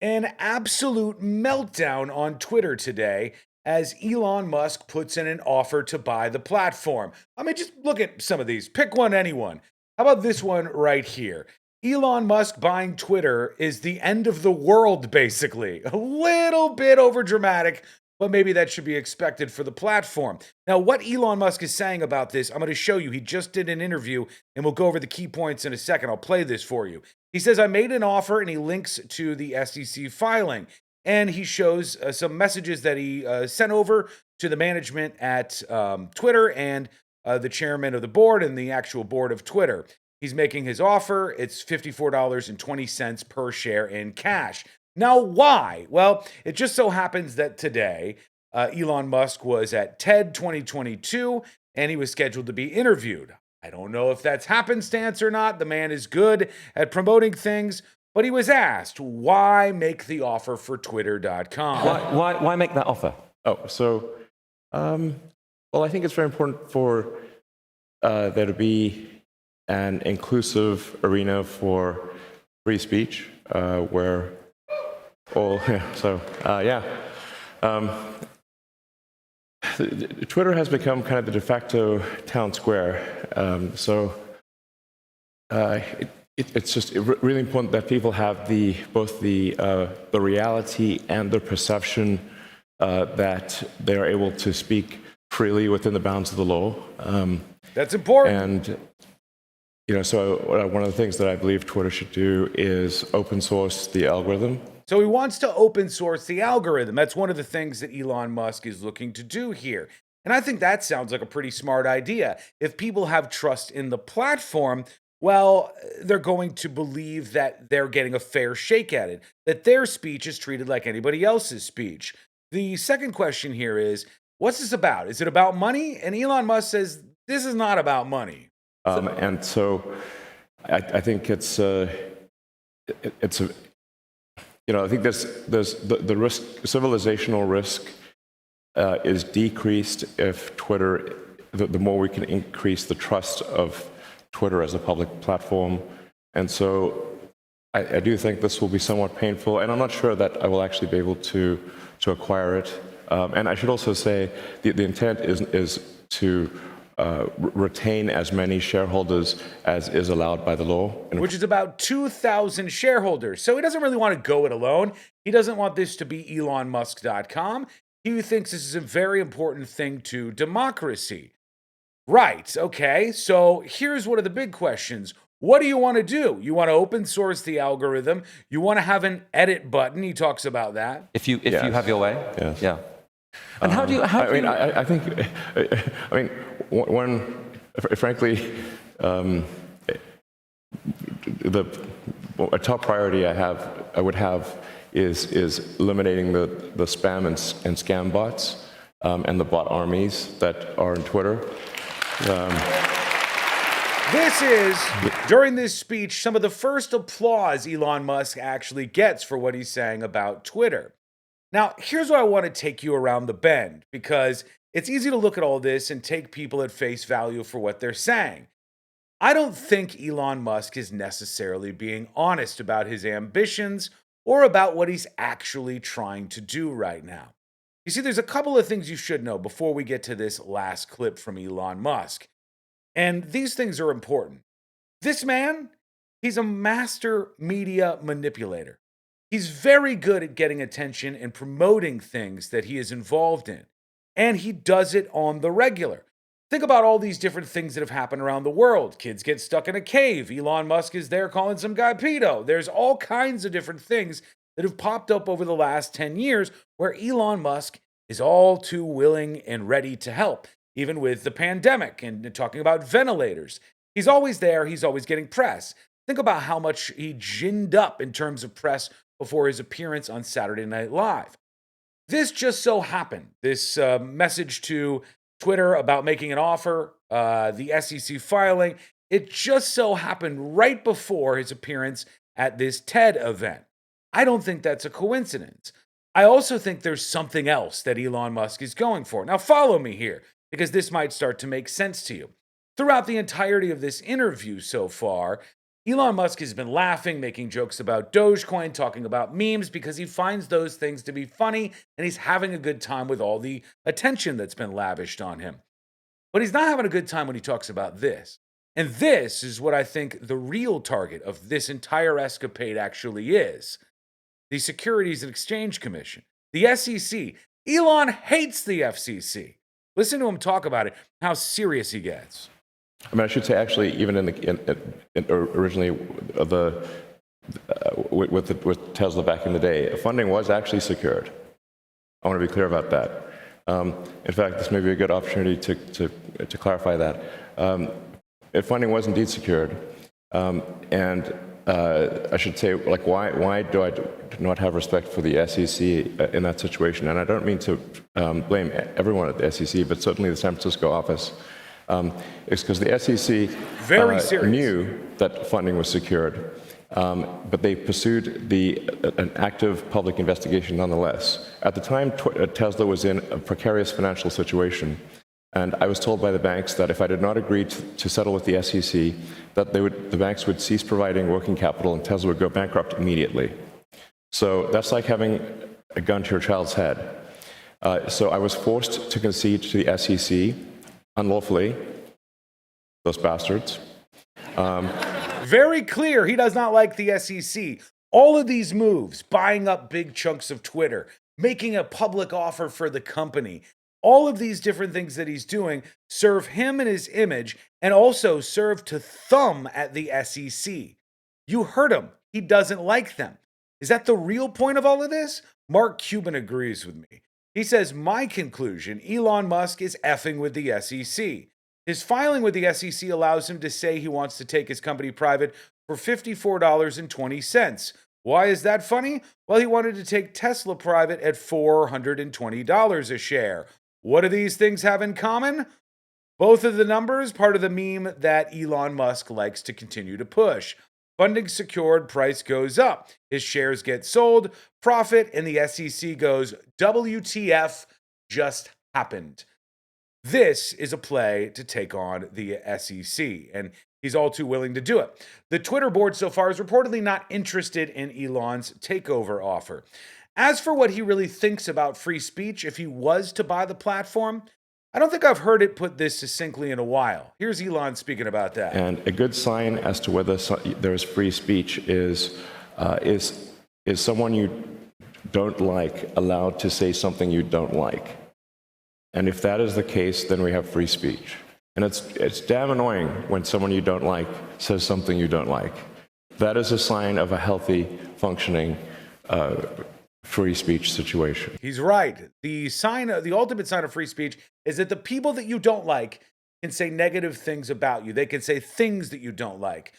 An absolute meltdown on Twitter today as Elon Musk puts in an offer to buy the platform. I mean, just look at some of these. Pick one, anyone. How about this one right here? Elon Musk buying Twitter is the end of the world, basically. A little bit over dramatic, but maybe that should be expected for the platform. Now, what Elon Musk is saying about this, I'm going to show you. He just did an interview, and we'll go over the key points in a second. I'll play this for you. He says, I made an offer, and he links to the SEC filing. And he shows some messages that he sent over to the management at Twitter and the chairman of the board and the actual board of Twitter. He's making his offer. It's $54.20 per share in cash. Now, why? Well, it just so happens that today, Elon Musk was at TED 2022 and he was scheduled to be interviewed. I don't know if that's happenstance or not. The man is good at promoting things, but he was asked, why make the offer for Twitter.com? Why make that offer? Well, I think it's very important for there to be an inclusive arena for free speech where all, Twitter has become kind of the de facto town square. It's just really important that people have both the reality and the perception that they are able to speak freely within the bounds of the law. That's important. And so one of the things that I believe Twitter should do is open source the algorithm. So he wants to open source the algorithm. That's one of the things that Elon Musk is looking to do here. And I think that sounds like a pretty smart idea. If people have trust in the platform, well, they're going to believe that they're getting a fair shake at it, that their speech is treated like anybody else's speech. The second question here is, what's this about? Is it about money? And Elon Musk says, this is not about money. And so I think I think there's the risk, civilizational risk is decreased if Twitter, the more we can increase the trust of Twitter as a public platform. And so I do think this will be somewhat painful, and I'm not sure that I will actually be able to acquire it. And I should also say the intent is to retain as many shareholders as is allowed by the law. Which is about 2,000 shareholders. So he doesn't really want to go it alone. He doesn't want this to be ElonMusk.com. He thinks this is a very important thing to democracy. Right, okay, so here's one of the big questions. What do you want to do? You want to open source the algorithm. You want to have an edit button. He talks about that. If you have your way? Yes. Yeah. And frankly, a top priority I would have is eliminating the spam and scam bots and the bot armies that are on Twitter. This is, during this speech, some of the first applause Elon Musk actually gets for what he's saying about Twitter. Now, here's where I want to take you around the bend, because it's easy to look at all this and take people at face value for what they're saying. I don't think Elon Musk is necessarily being honest about his ambitions or about what he's actually trying to do right now. You see, there's a couple of things you should know before we get to this last clip from Elon Musk. And these things are important. This man, he's a master media manipulator. He's very good at getting attention and promoting things that he is involved in. And he does it on the regular. Think about all these different things that have happened around the world. Kids get stuck in a cave. Elon Musk is there calling some guy pedo. There's all kinds of different things that have popped up over the last 10 years where Elon Musk is all too willing and ready to help, even with the pandemic and talking about ventilators. He's always there. He's always getting press. Think about how much he ginned up in terms of press before his appearance on Saturday Night Live. This just so happened. This message to Twitter about making an offer, the SEC filing, it just so happened right before his appearance at this TED event. I don't think that's a coincidence. I also think there's something else that Elon Musk is going for. Now, follow me here, because this might start to make sense to you. Throughout the entirety of this interview so far, Elon Musk has been laughing, making jokes about Dogecoin, talking about memes because he finds those things to be funny and he's having a good time with all the attention that's been lavished on him. But he's not having a good time when he talks about this. And this is what I think the real target of this entire escapade actually is: the Securities and Exchange Commission, the SEC. Elon hates the FCC. Listen to him talk about it, how serious he gets. I mean, I should say, actually, even originally with Tesla back in the day, funding was actually secured. I want to be clear about that. In fact, this may be a good opportunity to clarify that. Funding was indeed secured, and I should say, like, why do I not have respect for the SEC in that situation? And I don't mean to blame everyone at the SEC, but certainly the San Francisco office. It's because the SEC knew that funding was secured, but they pursued an active public investigation nonetheless. At the time, Tesla was in a precarious financial situation, and I was told by the banks that if I did not agree to settle with the SEC, that the banks would cease providing working capital and Tesla would go bankrupt immediately. So that's like having a gun to your child's head. So I was forced to concede to the SEC unlawfully, those bastards. Very clear, he does not like the SEC. All of these moves, buying up big chunks of Twitter, making a public offer for the company, all of these different things that he's doing serve him and his image, and also serve to thumb at the SEC. You heard him. He doesn't like them. Is that the real point of all of this? Mark Cuban agrees with me. He says, my conclusion, Elon Musk is effing with the SEC. His filing with the SEC allows him to say he wants to take his company private for $54.20. Why is that funny? Well, he wanted to take Tesla private at $420 a share. What do these things have in common? Both of the numbers, part of the meme that Elon Musk likes to continue to push. Funding secured, price goes up. His shares get sold, profit, and the SEC goes, WTF just happened. This is a play to take on the SEC, and he's all too willing to do it. The Twitter board so far is reportedly not interested in Elon's takeover offer. As for what he really thinks about free speech if he was to buy the platform, I don't think I've heard it put this succinctly in a while. Here's Elon speaking about that. And a good sign as to whether there's free speech is someone you don't like allowed to say something you don't like. And if that is the case, then we have free speech. And it's damn annoying when someone you don't like says something you don't like. That is a sign of a healthy, functioning free speech situation. He's right. The ultimate sign of free speech is that the people that you don't like can say negative things about you. They can say things that you don't like.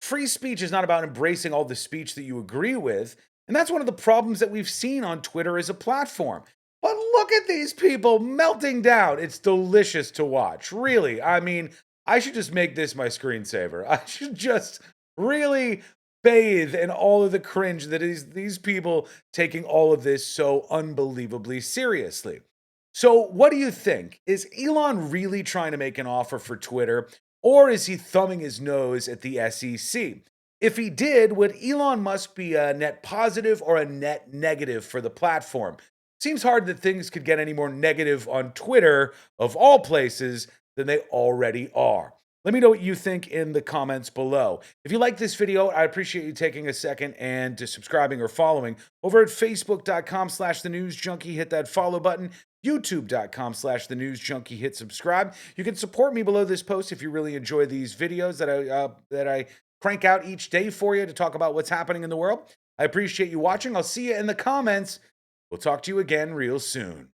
Free speech is not about embracing all the speech that you agree with. And that's one of the problems that we've seen on Twitter as a platform. But look at these people melting down. It's delicious to watch. Really. I mean, I should just make this my screensaver. I should just really bathe in all of the cringe that is these people taking all of this so unbelievably seriously. So what do you think? Is Elon really trying to make an offer for Twitter, or is he thumbing his nose at the SEC? If he did, would Elon Musk be a net positive or a net negative for the platform? Seems hard that things could get any more negative on Twitter, of all places, than they already are. Let me know what you think in the comments below. If you like this video, I appreciate you taking a second and to subscribing or following over at facebook.com/thenewsjunkie. Hit that follow button. youtube.com/thenewsjunkie. Hit subscribe. You can support me below this post if you really enjoy these videos that I crank out each day for you to talk about what's happening in the world. I appreciate you watching. I'll see you in the comments. We'll talk to you again real soon.